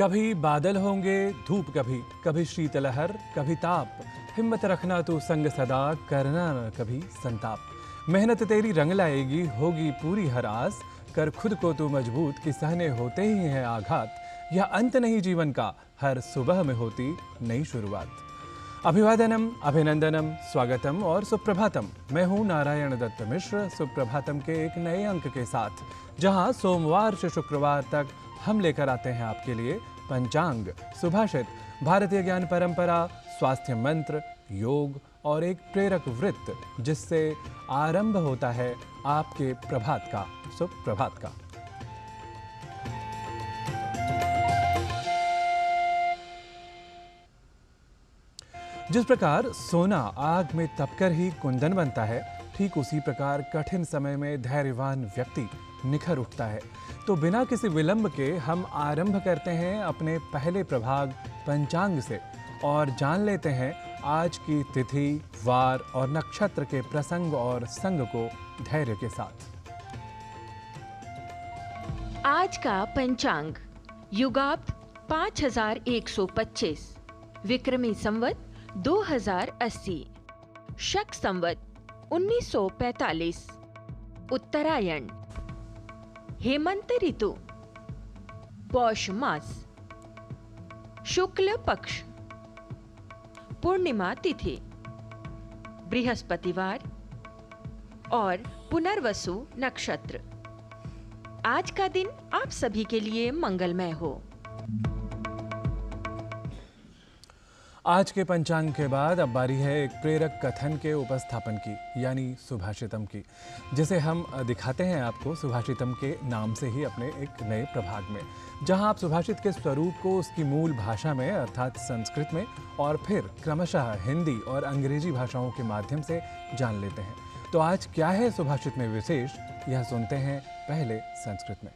कभी बादल होंगे, धूप कभी, कभी शीतलहर, कभी ताप। हिम्मत रखना तू संग सदा, करना न कभी संताप। मेहनत तेरी रंग लाएगी, होगी पूरी हर आस। कर खुद को तू मजबूत कि सहने होते ही है आघात। यह अंत नहीं जीवन का, हर सुबह में होती नई शुरुआत। अभिवादनम, अभिनंदनम, स्वागतम और सुप्रभातम। मैं हूं नारायण दत्त मिश्र, सुप्रभातम के एक नए अंक के साथ, जहां सोमवार से शुक्रवार तक हम लेकर आते हैं आपके लिए पंचांग, सुभाषित, भारतीय ज्ञान परंपरा, स्वास्थ्य मंत्र, योग और एक प्रेरक वृत्त, जिससे आरंभ होता है आपके प्रभात का, सुप्रभात का। जिस प्रकार सोना आग में तपकर ही कुंदन बनता है, ठीक उसी प्रकार कठिन समय में धैर्यवान व्यक्ति निखर उठता है। तो बिना किसी विलंब के हम आरंभ करते हैं अपने पहले प्रभाग पंचांग से और जान लेते हैं आज की तिथि, वार और नक्षत्र के प्रसंग और संग को धैर्य के साथ। आज का पंचांग युगाब्द 5125, विक्रमी संवत 2080, शक संवत 1945, उत्तरायण, हेमंत ऋतु, पौष मास, शुक्ल पक्ष, पूर्णिमा तिथि, बृहस्पतिवार और पुनर्वसु नक्षत्र। आज का दिन आप सभी के लिए मंगलमय हो। आज के पंचांग के बाद अब बारी है एक प्रेरक कथन के उपस्थापन की, यानी सुभाषितम की, जिसे हम दिखाते हैं आपको सुभाषितम के नाम से ही अपने एक नए प्रभाग में, जहां आप सुभाषित के स्वरूप को उसकी मूल भाषा में अर्थात संस्कृत में और फिर क्रमशः हिंदी और अंग्रेजी भाषाओं के माध्यम से जान लेते हैं। तो आज क्या है सुभाषित में विशेष, यह सुनते हैं पहले संस्कृत में।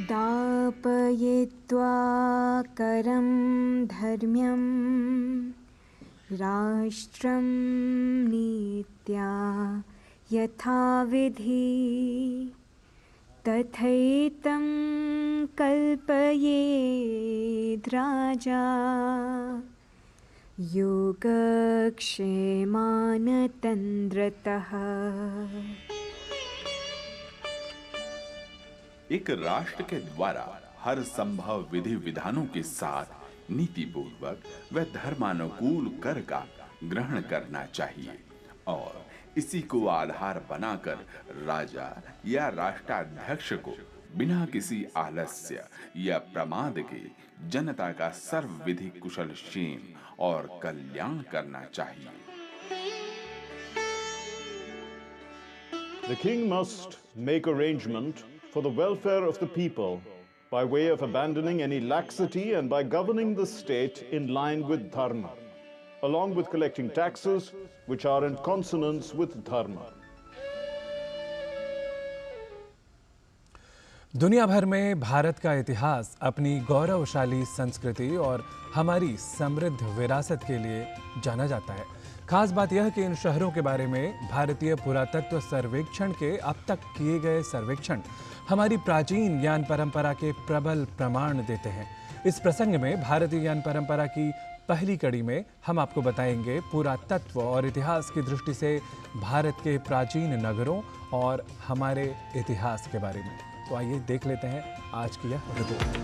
दापयित्वा करं धर्म्यं राष्ट्रं नीत्या यथाविधि तथैतं कल्पयेद् राजा योगक्षेमान् तन्द्रतः। एक राष्ट्र के द्वारा हर संभव विधि विधानों के साथ नीति पूर्वक व धर्मानुकूल कर का ग्रहण करना चाहिए और इसी को आधार बनाकर राजा या राष्ट्राध्यक्ष को बिना किसी आलस्य या प्रमाद के जनता का सर्वविधि कुशल क्षेम और कल्याण करना चाहिए। The king must make arrangement for the welfare of the people by way of abandoning any laxity and by governing the state in line with dharma, along with collecting taxes which are in consonance with dharma. दुनिया भर में भारत का इतिहास अपनी गौरवशाली संस्कृति और हमारी समृद्ध विरासत के लिए जाना जाता है। खास बात यह कि इन शहरों के बारे में भारतीय पुरातत्व सर्वेक्षण के अब तक किए गए सर्वेक्षण हमारी प्राचीन ज्ञान परंपरा के प्रबल प्रमाण देते हैं। इस प्रसंग में भारतीय ज्ञान परंपरा की पहली कड़ी में हम आपको बताएंगे पुरातत्व और इतिहास की दृष्टि से भारत के प्राचीन नगरों और हमारे इतिहास के बारे में। तो आइए देख लेते हैं आज की यह रिपोर्ट।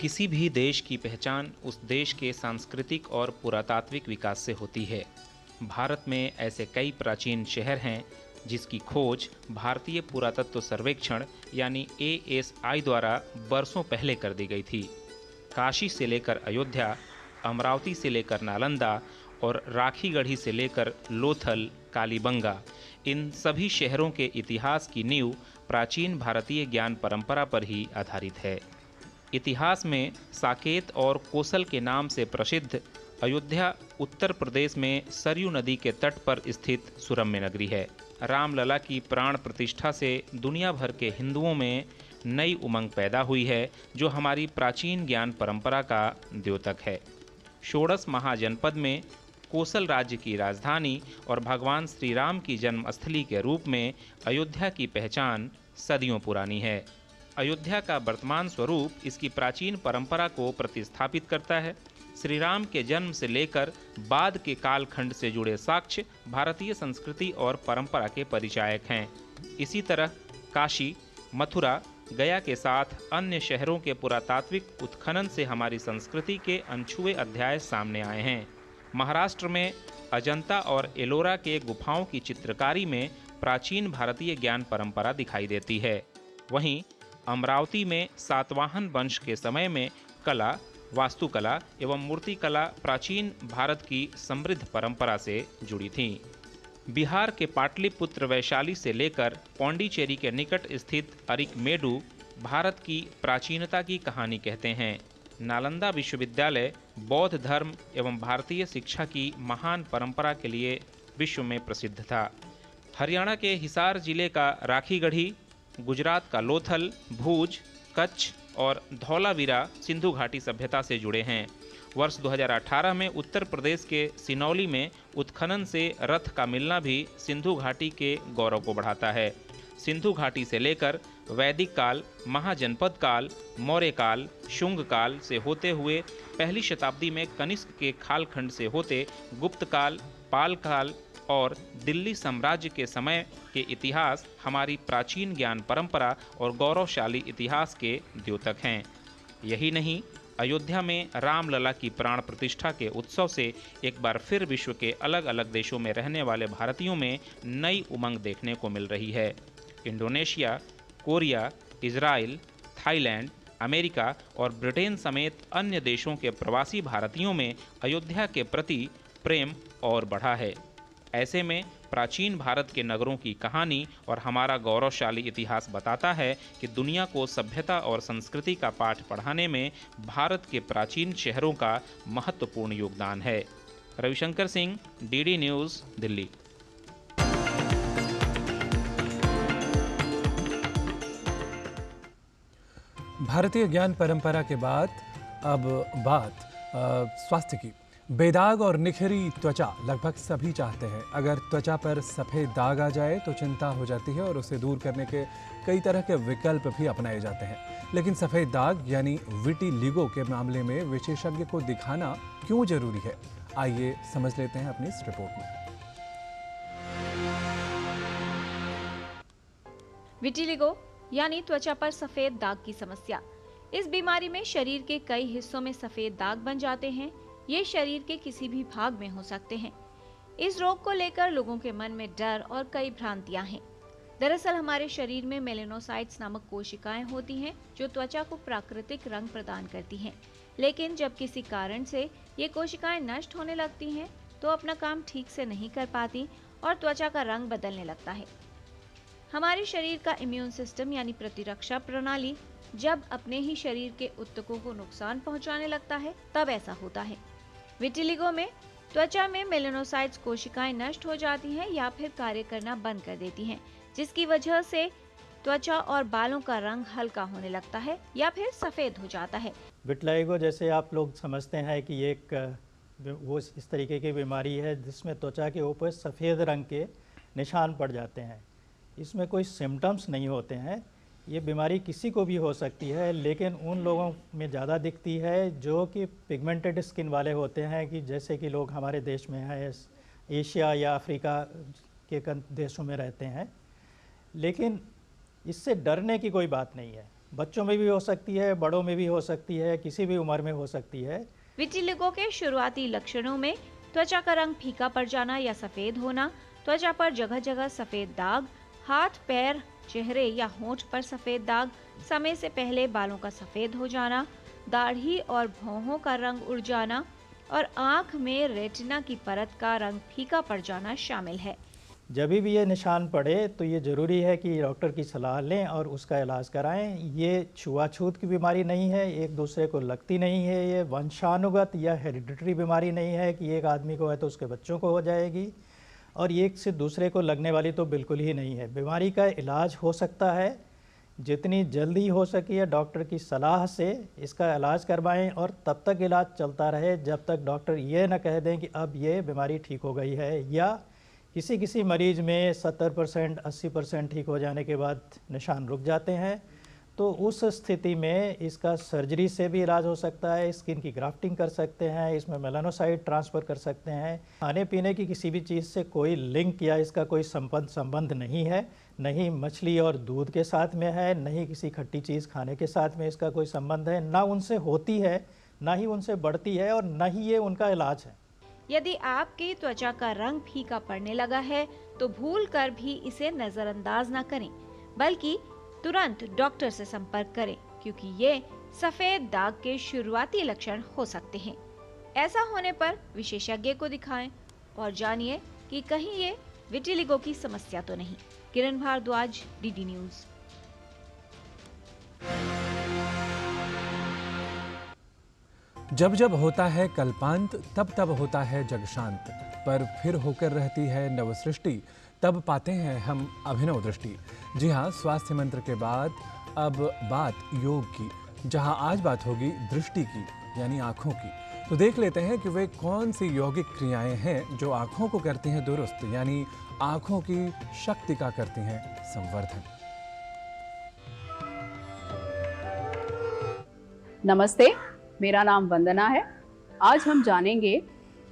किसी भी देश की पहचान उस देश के सांस्कृतिक और पुरातात्विक विकास से होती है। भारत में ऐसे कई प्राचीन शहर हैं जिसकी खोज भारतीय पुरातत्व सर्वेक्षण यानी ASI द्वारा बरसों पहले कर दी गई थी। काशी से लेकर अयोध्या, अमरावती से लेकर नालंदा और राखीगढ़ी से लेकर लोथल, कालीबंगा, इन सभी शहरों के इतिहास की नींव प्राचीन भारतीय ज्ञान परंपरा पर ही आधारित है। इतिहास में साकेत और कोसल के नाम से प्रसिद्ध अयोध्या उत्तर प्रदेश में सरयू नदी के तट पर स्थित सुरम्य नगरी है। रामलला की प्राण प्रतिष्ठा से दुनिया भर के हिंदुओं में नई उमंग पैदा हुई है, जो हमारी प्राचीन ज्ञान परंपरा का द्योतक है। षोडश महाजनपद में कोसल राज्य की राजधानी और भगवान श्री राम की जन्मस्थली के रूप में अयोध्या की पहचान सदियों पुरानी है। अयोध्या का वर्तमान स्वरूप इसकी प्राचीन परंपरा को प्रतिस्थापित करता है। श्री राम के जन्म से लेकर बाद के कालखंड से जुड़े साक्ष्य भारतीय संस्कृति और परंपरा के परिचायक हैं। इसी तरह काशी, मथुरा, गया के साथ अन्य शहरों के पुरातात्विक उत्खनन से हमारी संस्कृति के अनछुए अध्याय सामने आए हैं। महाराष्ट्र में अजंता और एलोरा के गुफाओं की चित्रकारी में प्राचीन भारतीय ज्ञान परंपरा दिखाई देती है। वहीं अमरावती में सातवाहन वंश के समय में कला, वास्तुकला एवं मूर्तिकला प्राचीन भारत की समृद्ध परंपरा से जुड़ी थी। बिहार के पाटलिपुत्र वैशाली से लेकर पौंडीचेरी के निकट स्थित अरिकमेडु भारत की प्राचीनता की कहानी कहते हैं। नालंदा विश्वविद्यालय बौद्ध धर्म एवं भारतीय शिक्षा की महान परंपरा के लिए विश्व में प्रसिद्ध था। हरियाणा के हिसार जिले का राखीगढ़ी, गुजरात का लोथल, भूज, कच्छ और धौलावीरा सिंधु घाटी सभ्यता से जुड़े हैं। वर्ष 2018 में उत्तर प्रदेश के सिनौली में उत्खनन से रथ का मिलना भी सिंधु घाटी के गौरव को बढ़ाता है। सिंधु घाटी से लेकर वैदिक काल, महाजनपद काल, मौर्य काल, शुंग काल से होते हुए पहली शताब्दी में कनिष्क के खालखंड से होते गुप्त काल, पाल काल और दिल्ली साम्राज्य के समय के इतिहास हमारी प्राचीन ज्ञान परंपरा और गौरवशाली इतिहास के द्योतक हैं। यही नहीं, अयोध्या में रामलला की प्राण प्रतिष्ठा के उत्सव से एक बार फिर विश्व के अलग अलग देशों में रहने वाले भारतीयों में नई उमंग देखने को मिल रही है। Indonesia, Korea, Israel, Thailand, America और ब्रिटेन समेत अन्य देशों के प्रवासी भारतीयों में अयोध्या के प्रति प्रेम और बढ़ा है। ऐसे में प्राचीन भारत के नगरों की कहानी और हमारा गौरवशाली इतिहास बताता है कि दुनिया को सभ्यता और संस्कृति का पाठ पढ़ाने में भारत के प्राचीन शहरों का महत्वपूर्ण योगदान है। Ravishankar Singh, DD news, Delhi. भारतीय ज्ञान परंपरा के बाद अब बात स्वास्थ्य की। बेदाग और निखरी त्वचा लगभग सभी चाहते हैं। अगर त्वचा पर सफ़ेद दाग आ जाए तो चिंता हो जाती है और उसे दूर करने के कई तरह के विकल्प भी अपनाए जाते हैं। लेकिन सफ़ेद दाग यानी विटिलिगो के मामले में विशेषज्ञ को दिखाना क्यों जरूरी है, आइए समझ लेते हैं अपनी इस रिपोर्ट में। विटिलिगो यानी त्वचा पर सफेद दाग की समस्या। इस बीमारी में शरीर के कई हिस्सों में सफेद दाग बन जाते हैं। ये शरीर के किसी भी भाग में हो सकते हैं। इस रोग को लेकर लोगों के मन में डर और कई भ्रांतियां हैं। दरअसल हमारे शरीर में मेलेनोसाइट्स नामक कोशिकाएं होती हैं जो त्वचा को प्राकृतिक रंग प्रदान करती हैं। लेकिन जब किसी कारण से ये कोशिकाएं नष्ट होने लगती हैं तो अपना काम ठीक से नहीं कर पाती और त्वचा का रंग बदलने लगता है। हमारे शरीर का इम्यून सिस्टम यानी प्रतिरक्षा प्रणाली जब अपने ही शरीर के ऊतकों को नुकसान पहुंचाने लगता है तब ऐसा होता है। विटिलिगो में त्वचा में मेलेनोसाइट्स कोशिकाएं नष्ट हो जाती हैं या फिर कार्य करना बंद कर देती हैं, जिसकी वजह से त्वचा और बालों का रंग हल्का होने लगता है या फिर सफेद हो जाता है। विटिलिगो जैसे आप लोग समझते हैं कि एक वो इस तरीके की बीमारी है जिसमें त्वचा के ऊपर सफ़ेद रंग के निशान पड़ जाते हैं। इसमें कोई सिम्टम्स नहीं होते हैं। ये बीमारी किसी को भी हो सकती है, लेकिन उन लोगों में ज़्यादा दिखती है जो कि पिगमेंटेड स्किन वाले होते हैं, कि जैसे कि लोग हमारे देश में हैं, एशिया या अफ्रीका के देशों में रहते हैं। लेकिन इससे डरने की कोई बात नहीं है। बच्चों में भी हो सकती है, बड़ों में भी हो सकती है, किसी भी उम्र में हो सकती है। विटिलिगो के शुरुआती लक्षणों में त्वचा का रंग फीका पड़ जाना या सफ़ेद होना, त्वचा पर जगह जगह सफ़ेद दाग, हाथ, पैर, चेहरे या होंठ पर सफेद दाग, समय से पहले बालों का सफेद हो जाना, दाढ़ी और भौहों का रंग उड़ जाना और आंख में रेटिना की परत का रंग फीका पड़ जाना शामिल है। जब भी ये निशान पड़े तो ये ज़रूरी है कि डॉक्टर की सलाह लें और उसका इलाज कराएं। ये छुआछूत की बीमारी नहीं है, एक दूसरे को लगती नहीं है। ये वंशानुगत या हेरिडिटरी बीमारी नहीं है कि एक आदमी को है तो उसके बच्चों को हो जाएगी, और एक से दूसरे को लगने वाली तो बिल्कुल ही नहीं है। बीमारी का इलाज हो सकता है जितनी जल्दी हो सके डॉक्टर की सलाह से इसका इलाज करवाएं और तब तक इलाज चलता रहे जब तक डॉक्टर ये ना कह दें कि अब ये बीमारी ठीक हो गई है, या किसी मरीज में 70% 80% ठीक हो जाने के बाद निशान रुक जाते हैं। तो उस स्थिति में इसका सर्जरी से भी इलाज हो सकता है, स्किन की ग्राफ्टिंग कर सकते हैं, इसमें मेलानोसाइट ट्रांसफ़र कर सकते हैं। खाने पीने की किसी भी चीज़ से कोई लिंक या इसका कोई संबंध नहीं है, नहीं मछली और दूध के साथ में है, नहीं किसी खट्टी चीज़ खाने के साथ में इसका कोई संबंध है, ना उनसे होती है, ना ही उनसे बढ़ती है और ना ही ये उनका इलाज है। यदि आपकी त्वचा का रंग फीका पड़ने लगा है तो भूल कर भी इसे नजरअंदाज न करें, बल्कि तुरंत डॉक्टर से संपर्क करें, क्योंकि ये सफेद दाग के शुरुआती लक्षण हो सकते हैं। ऐसा होने पर विशेषज्ञ को दिखाएं और जानिए कि कहीं ये विटिलिगो की समस्या तो नहीं। किरण भारद्वाज, डीडी न्यूज। जब जब होता है कल्पांत तब तब होता है जग शांत, पर फिर होकर रहती है नव सृष्टि, तब पाते हैं हम अभिनव दृष्टि। जी हाँ, स्वास्थ्य मंत्र के बाद अब बात योग की, जहाँ आज बात होगी दृष्टि की, यानी आँखों की। तो देख लेते हैं कि वे कौन सी यौगिक क्रियाएं हैं जो आँखों को करती हैं दुरुस्त, यानी आँखों की शक्ति का करती हैं संवर्धन। नमस्ते, मेरा नाम वंदना है। आज हम जानेंगे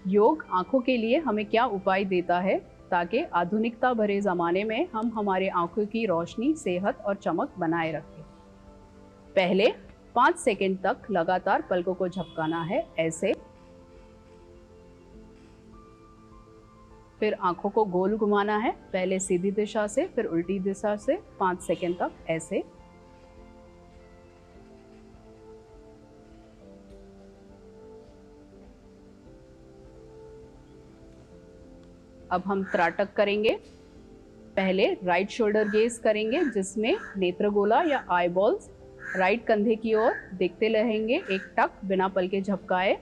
योग आँखों के लिए हमें क्या उपाय देता है, ताकि आधुनिकता भरे ज़माने में हम हमारे आँखों की रोशनी, सेहत और चमक बनाए रखें। पहले 5 सेकंड तक लगातार पलकों को झपकाना है, ऐसे। फिर आँखों को गोल घुमाना है, पहले सीधी दिशा से फिर उल्टी दिशा से 5 सेकंड तक, ऐसे। अब हम त्राटक करेंगे। पहले राइट शोल्डर गेज करेंगे, जिसमें नेत्रगोला या आई बॉल्स राइट कंधे की ओर देखते रहेंगे, एक टक बिना पलके झपकाए,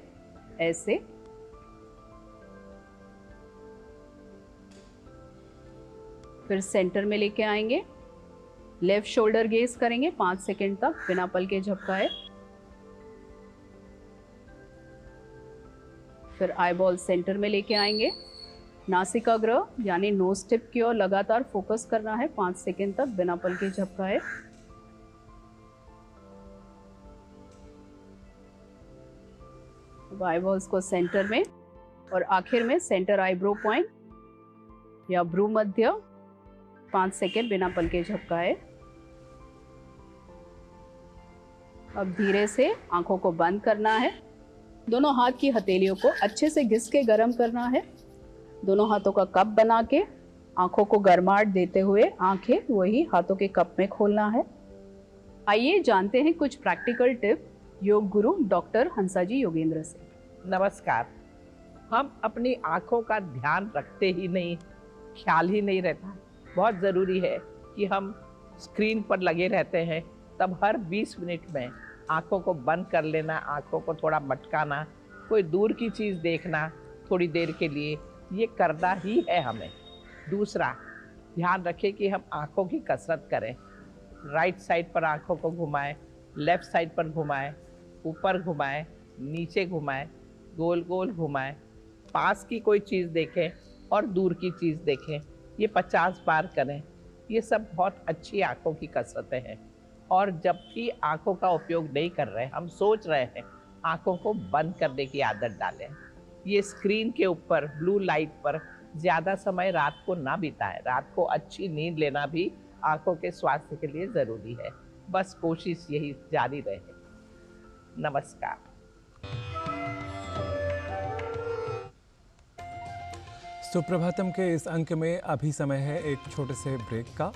ऐसे। फिर सेंटर में लेके आएंगे, लेफ्ट शोल्डर गेज करेंगे 5 सेकंड तक बिना पलके झपकाए। फिर आई बॉल सेंटर में लेके आएंगे, नासिकाग्र यानी नोज टिप की ओर लगातार फोकस करना है 5 सेकंड तक बिना पलके झपकाए। अब आई बॉल्स को सेंटर में और आखिर में सेंटर आईब्रो पॉइंट या भ्रू मध्य 5 सेकंड बिना पलके झपकाए। अब धीरे से आंखों को बंद करना है। दोनों हाथ की हथेलियों को अच्छे से घिस के गर्म करना है। दोनों हाथों का कप बना के आंखों को गर्माहट देते हुए आंखें वही हाथों के कप में खोलना है। आइए जानते हैं कुछ practical tip yoga guru doctor हंसाजी Yogendra से। नमस्कार। हम अपनी आंखों का ध्यान रखते ही नहीं, ख्याल ही नहीं रहता। बहुत ज़रूरी है कि हम स्क्रीन पर लगे रहते हैं, तब हर 20 मिनट में आंखों को बंद कर लेना, आंखों को थोड़ा मटकाना, कोई दूर की चीज़ देखना थोड़ी देर के लिए, ये करना ही है हमें। दूसरा, ध्यान रखें कि हम आंखों की कसरत करें। राइट साइड पर आंखों को घुमाएं, लेफ्ट साइड पर घुमाएं, ऊपर घुमाएं, नीचे घुमाएं, गोल गोल घुमाएं, पास की कोई चीज़ देखें और दूर की चीज़ देखें। ये 50 बार करें। ये सब बहुत अच्छी आंखों की कसरतें हैं। और जब भी आंखों का उपयोग नहीं कर रहे, हम सोच रहे हैं, आंखों को बंद करने की आदत डालें। ये स्क्रीन के ऊपर ब्लू लाइट पर ज़्यादा समय रात को ना बिताएं। रात को अच्छी नींद लेना भी आंखों के स्वास्थ्य के लिए ज़रूरी है। बस कोशिश यही जारी रहे। नमस्कार। सुप्रभातम के इस अंक में अभी समय है एक छोटे से ब्रेक का।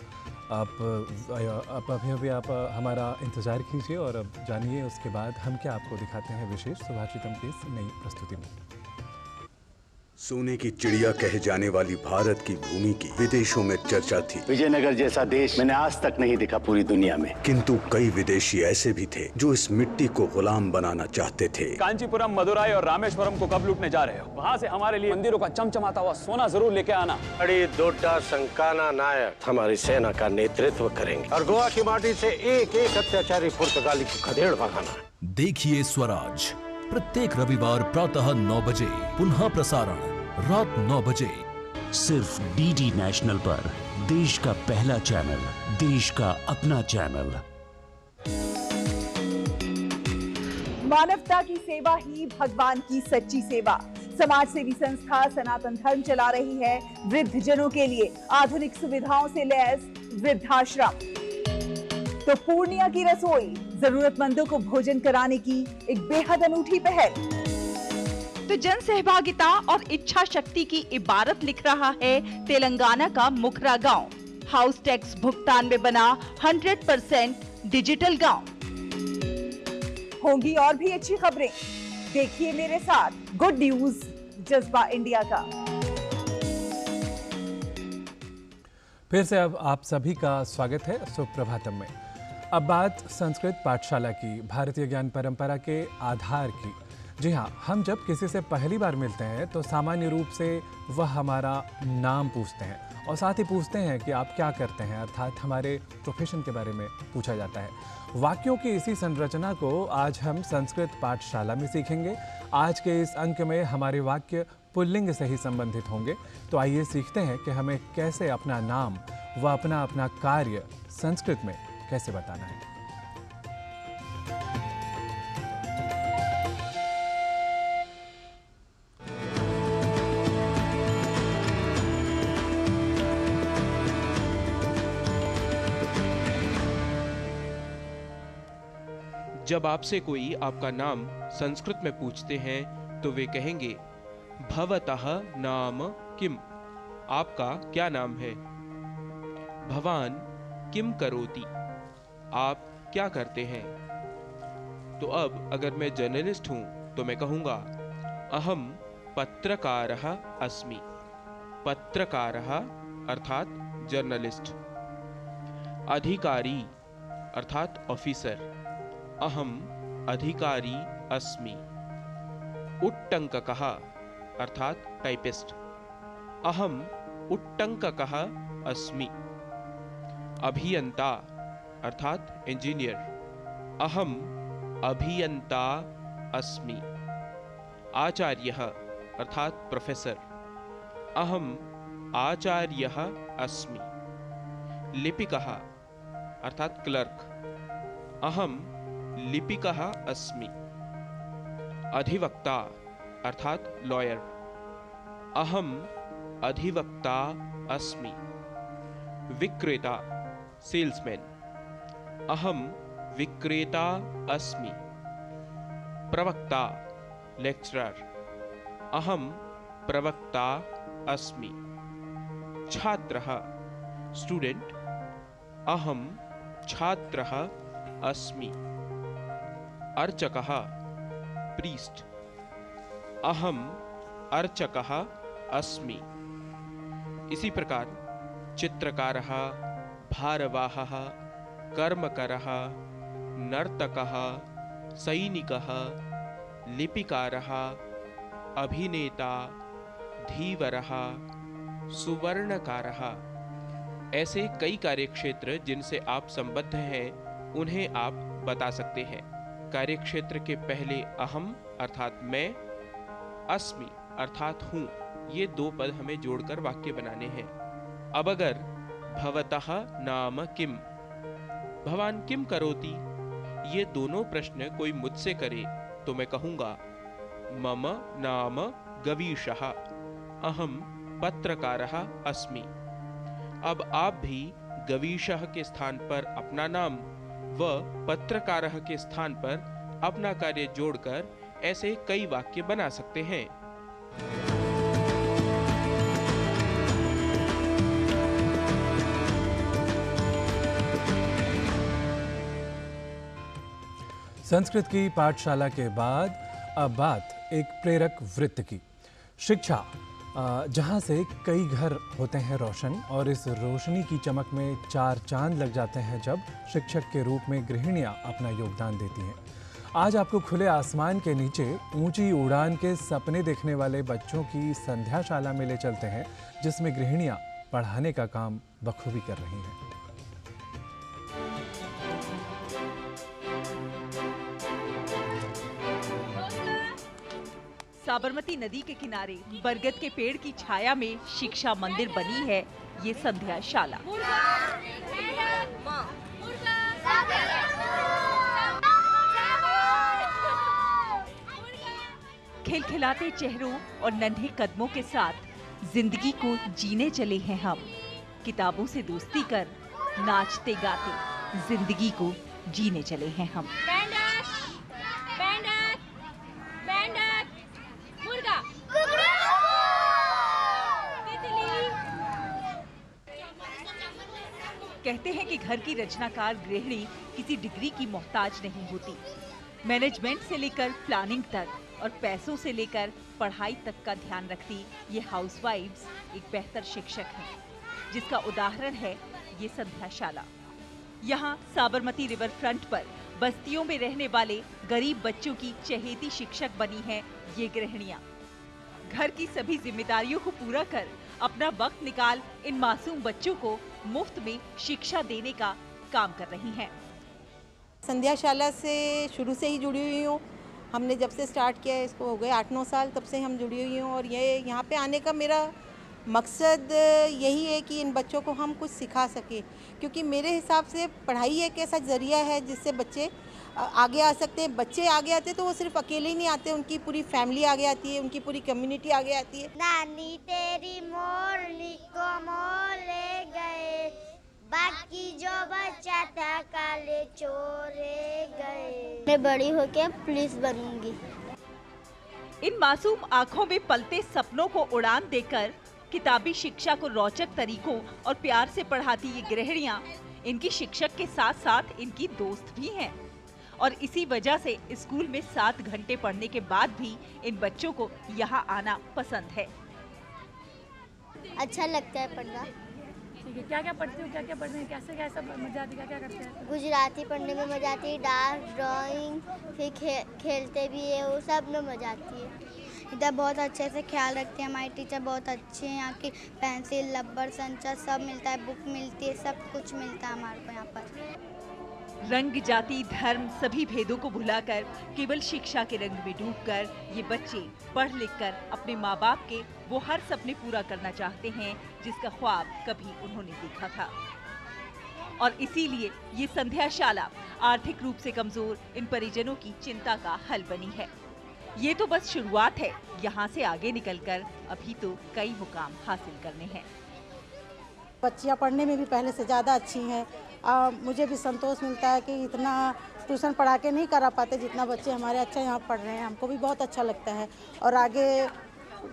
आप अभी आप हमारा इंतज़ार कीजिए और अब जानिए उसके बाद हम क्या आपको दिखाते हैं विशेष सुभाषितम की इस नई प्रस्तुति में। सोने की चिड़िया कहे जाने वाली भारत की भूमि की विदेशों में चर्चा थी। विजयनगर जैसा देश मैंने आज तक नहीं देखा पूरी दुनिया में। किंतु कई विदेशी ऐसे भी थे जो इस मिट्टी को गुलाम बनाना चाहते थे। कांचीपुरम, मदुराई और रामेश्वरम को कब लूटने जा रहे हो? वहाँ से हमारे लिए मंदिरों का चमचमाता हुआ सोना जरूर लेके आना। बड़ी दोड्डा संकाना नायक हमारी सेना का नेतृत्व करेंगे और गोवा की माटी से एक एक अत्याचारी पुर्तगाली को खदेड़ भगाना। देखिए स्वराज प्रत्येक रविवार प्रातः 9 बजे, पुनः प्रसारण रात 9 बजे, सिर्फ डीडी नेशनल पर। देश का पहला चैनल, देश का अपना चैनल। मानवता की सेवा ही भगवान की सच्ची सेवा। समाज सेवी संस्था सनातन धर्म चला रही है वृद्धजनों के लिए आधुनिक सुविधाओं से लैस वृद्धाश्रम। तो पूर्णिया की रसोई जरूरतमंदों को भोजन कराने की एक बेहद अनूठी पहल। तो जन सहभागिता और इच्छा शक्ति की इबारत लिख रहा है तेलंगाना का मुखरा गांव। हाउस टैक्स भुगतान में बना 100% डिजिटल गांव। होंगी और भी अच्छी खबरें, देखिए मेरे साथ गुड न्यूज जज्बा इंडिया का। फिर से अब आप सभी का स्वागत है सुप्रभातम में। अब बात संस्कृत पाठशाला की, भारतीय ज्ञान परंपरा के आधार की। जी हाँ, हम जब किसी से पहली बार मिलते हैं तो सामान्य रूप से वह हमारा नाम पूछते हैं और साथ ही पूछते हैं कि आप क्या करते हैं, अर्थात हमारे प्रोफेशन के बारे में पूछा जाता है। वाक्यों की इसी संरचना को आज हम संस्कृत पाठशाला में सीखेंगे। आज के इस अंक में हमारे वाक्य पुल्लिंग से ही संबंधित होंगे। तो आइए सीखते हैं कि हमें कैसे अपना नाम व अपना कार्य संस्कृत में कैसे बताना है। जब आपसे कोई आपका नाम संस्कृत में पूछते हैं तो वे कहेंगे भवतः नाम किम, आपका क्या नाम है। भवान किम करोति, आप क्या करते हैं। तो अब अगर मैं जर्नलिस्ट हूं तो मैं कहूंगा अहम पत्रकारः अस्मि। पत्रकारः अर्थात जर्नलिस्ट। अधिकारी अर्थात ऑफिसर, अहम अधिकारी अस्मि। उट्टंककः अर्थात टाइपिस्ट, अहम उट्टंककः अस्मि। अभियंता अर्थात इंजीनियर, अहम अभियंता अस्मि। आचार्यः अर्थात प्रोफेसर, अहम आचार्यः अस्मि। लिपिकः अर्थात क्लर्क, अहम लिपिकः अस्मि। अधिवक्ता अर्थात लॉयर, अहम अधिवक्ता अस्मि। विक्रेता सेल्समैन, अहम विक्रेता अस्मि। प्रवक्ता लेक्चरर, अहम प्रवक्ता अस्मि। छात्रः स्टूडेंट, अहम छात्रः अस्मि। अर्चकः प्रीस्ट, अहम अर्चकः अस्मि। इसी प्रकार चित्रकारः, भारवाहः, कर्मकरः, नर्तकः, सैनिकः, लिपिकारः, अभिनेता, धीवरः, सुवर्णकारः। ऐसे कई कार्यक्षेत्र जिनसे आप संबद्ध हैं उन्हें आप बता सकते हैं। कार्यक्षेत्र के पहले अहम अर्थात मैं, अस्मि अर्थात हूँ, ये दो पद हमें जोड़कर वाक्य बनाने हैं। अब अगर भवतः नाम किम, भवान किम करोति, ये दोनों प्रश्न कोई मुझसे करे तो मैं कहूँगा मम नाम गवीशः, अहम पत्रकारः अस्मि। अब आप भी गवीशः के स्थान पर अपना नाम व पत्रकारः के स्थान पर अपना कार्य जोड़कर ऐसे कई वाक्य बना सकते हैं। संस्कृत की पाठशाला के बाद अब बात एक प्रेरक वृत्त की। शिक्षा जहाँ से कई घर होते हैं रोशन, और इस रोशनी की चमक में 4 चांद लग जाते हैं जब शिक्षक के रूप में गृहिणियाँ अपना योगदान देती हैं। आज आपको खुले आसमान के नीचे ऊंची उड़ान के सपने देखने वाले बच्चों की संध्याशाला में ले चलते हैं, जिसमें गृहिणियाँ पढ़ाने का काम बखूबी कर रही हैं। साबरमती नदी के किनारे बरगद के पेड़ की छाया में शिक्षा मंदिर बनी है ये संध्याशाला। खिलखिलाते चेहरों और नन्हे कदमों के साथ जिंदगी को जीने चले हैं हम। किताबों से दोस्ती कर नाचते गाते जिंदगी को जीने चले हैं हम। कहते हैं कि घर की रचनाकार गृहिणी किसी डिग्री की मोहताज नहीं होती। मैनेजमेंट से लेकर प्लानिंग तक और पैसों से लेकर पढ़ाई तक का ध्यान रखती ये हाउसवाइफ्स एक बेहतर शिक्षक हैं, जिसका उदाहरण है ये संध्याशाला। यहाँ साबरमती रिवर फ्रंट पर बस्तियों में रहने वाले गरीब बच्चों की चहेती शिक्षक बनी हैं ये गृहिणियाँ। घर की सभी जिम्मेदारियों को पूरा कर अपना वक्त निकाल इन मासूम बच्चों को मुफ्त में शिक्षा देने का काम कर रही हैं। संध्याशाला से शुरू से ही जुड़ी हुई हूँ। हमने जब से स्टार्ट किया है, इसको हो गए 8-9 साल, तब से हम जुड़ी हुई हूँ। और ये यहाँ पे आने का मेरा मकसद यही है कि इन बच्चों को हम कुछ सिखा सकें, क्योंकि मेरे हिसाब से पढ़ाई एक ऐसा जरिया है जिससे बच्चे आगे आ सकते हैं। बच्चे आगे आते तो वो सिर्फ अकेले ही नहीं आते, उनकी पूरी फैमिली आगे आती है, उनकी पूरी कम्युनिटी आगे आती है। नानी तेरी मोरनी को मोर ले गए, बाकी जो बच्चा था काले चोरे गए। मैं बड़ी होके पुलिस बनूंगी। इन मासूम आंखों में पलते सपनों को उड़ान देकर किताबी शिक्षा को रोचक तरीकों और प्यार से पढ़ाती ये गृहिणियाँ इनकी शिक्षक के साथ साथ इनकी दोस्त भी हैं। और इसी वजह से स्कूल में 7 घंटे पढ़ने के बाद भी इन बच्चों को यहाँ आना पसंद है। अच्छा लगता है पढ़ना। ठीक है, क्या क्या पढ़ती हो, क्या क्या पढ़ने, कैसे कैसा मजा आती है, क्या क्या करते हैं? गुजराती पढ़ने में मजा आती है, डांस, ड्राइंग, फिर खेलते भी है, वो सब में मजा आती है। इधर बहुत अच्छे से ख्याल रखते हैं, हमारे टीचर बहुत अच्छे हैं। यहाँ की पेंसिल, रबर, संचा सब मिलता है, बुक मिलती है, सब कुछ मिलता है हमारे को यहाँ पर। रंग, जाति, धर्म सभी भेदों को भुलाकर केवल शिक्षा के रंग में डूबकर ये बच्चे पढ़ लिख कर अपने माँ बाप के वो हर सपने पूरा करना चाहते हैं जिसका ख्वाब कभी उन्होंने देखा था। और इसीलिए ये संध्याशाला आर्थिक रूप से कमजोर इन परिजनों की चिंता का हल बनी है। ये तो बस शुरुआत है, यहाँ से आगे निकलकर अभी तो कई मुकाम हासिल करने हैं। बच्चियाँ पढ़ने में भी पहले से ज़्यादा अच्छी हैं। मुझे भी संतोष मिलता है कि इतना ट्यूशन पढ़ा के नहीं करा पाते जितना बच्चे हमारे अच्छा यहाँ पढ़ रहे हैं। हमको भी बहुत अच्छा लगता है और आगे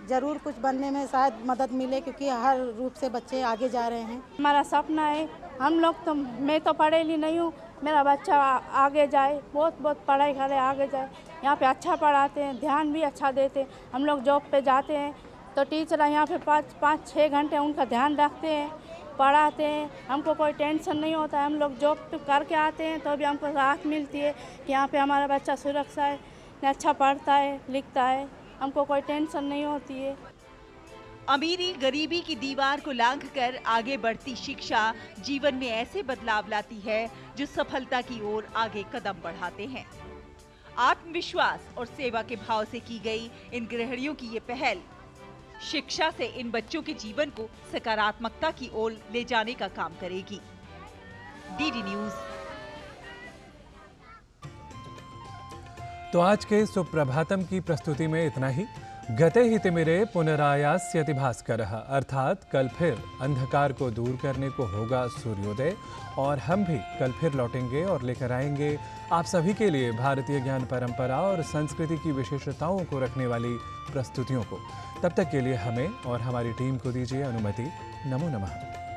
ज़रूर कुछ बनने में शायद मदद मिले, क्योंकि हर रूप से बच्चे आगे जा रहे हैं। हमारा सपना है, हम लोग तो, मैं तो पढ़ेली नहीं हूँ, मेरा बच्चा आगे जाए, बहुत बहुत पढ़ाई करे, आगे जाए। यहाँ पे अच्छा पढ़ाते हैं, ध्यान भी अच्छा देते हैं। हम लोग जॉब पे जाते हैं तो टीचर यहाँ पे 5-6 घंटे उनका ध्यान रखते हैं, पढ़ाते हैं। हमको कोई टेंशन नहीं होता है। हम लोग जॉब पे करके आते हैं तो भी हमको राहत मिलती है कि यहाँ पे हमारा बच्चा सुरक्षा है, अच्छा पढ़ता है, लिखता है, हमको कोई टेंशन नहीं होती है। अमीरी गरीबी की दीवार को लांघकर आगे बढ़ती शिक्षा जीवन में ऐसे बदलाव लाती है जो सफलता की ओर आगे कदम बढ़ाते हैं। आत्मविश्वास और सेवा के भाव से की गई इन गृहिणियों की ये पहल शिक्षा से इन बच्चों के जीवन को सकारात्मकता की ओर ले जाने का काम करेगी। DD news. तो आज के सुप्रभातम की प्रस्तुति में इतना ही। गते ही तिमिरे पुनरायास्यति भास्करः, अर्थात कल फिर अंधकार को दूर करने को होगा सूर्योदय, और हम भी कल फिर लौटेंगे और लेकर आएंगे आप सभी के लिए भारतीय ज्ञान परंपरा और संस्कृति की विशेषताओं को रखने वाली प्रस्तुतियों को। तब तक के लिए हमें और हमारी टीम को दीजिए अनुमति। नमो नमः।